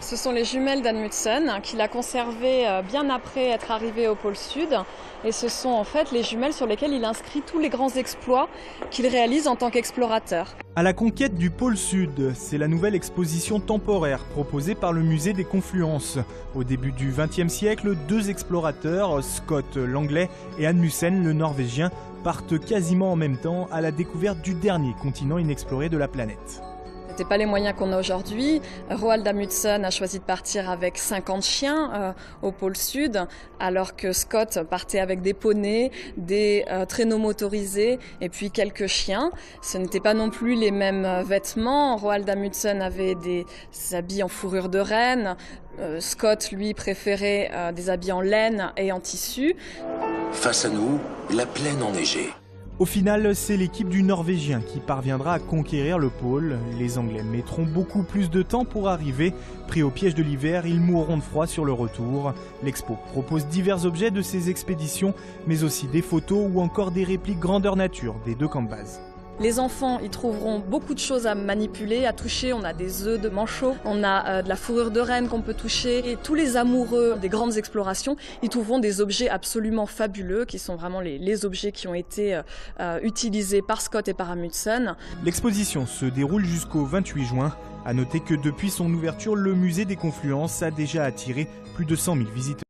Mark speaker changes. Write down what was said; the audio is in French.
Speaker 1: Ce sont les jumelles d'Amundsen qu'il a conservées bien après être arrivé au pôle Sud. Et ce sont en fait les jumelles sur lesquelles il inscrit tous les grands exploits qu'il réalise en tant qu'explorateur.
Speaker 2: À la conquête du pôle Sud, c'est la nouvelle exposition temporaire proposée par le musée des Confluences. Au début du XXe siècle, deux explorateurs, Scott l'anglais et Amundsen le norvégien, partent quasiment en même temps à la découverte du dernier continent inexploré de la planète.
Speaker 1: Ce n'était pas les moyens qu'on a aujourd'hui. Roald Amundsen a choisi de partir avec 50 chiens au pôle Sud, alors que Scott partait avec des poneys, des traîneaux motorisés et puis quelques chiens. Ce n'étaient pas non plus les mêmes vêtements. Roald Amundsen avait des habits en fourrure de renne. Scott, lui, préférait des habits en laine et en tissu.
Speaker 3: Face à nous, la plaine enneigée.
Speaker 2: Au final, c'est l'équipe du Norvégien qui parviendra à conquérir le pôle. Les Anglais mettront beaucoup plus de temps pour arriver. Pris au piège de l'hiver, ils mourront de froid sur le retour. L'expo propose divers objets de ces expéditions, mais aussi des photos ou encore des répliques grandeur nature des deux camps de base.
Speaker 1: Les enfants y trouveront beaucoup de choses à manipuler, à toucher. On a des œufs de manchot, on a de la fourrure de renne qu'on peut toucher. Et tous les amoureux des grandes explorations y trouveront des objets absolument fabuleux, qui sont vraiment les objets qui ont été utilisés par Scott et par Amundsen.
Speaker 2: L'exposition se déroule jusqu'au 28 juin. À noter que depuis son ouverture, le musée des Confluences a déjà attiré plus de 100 000 visiteurs.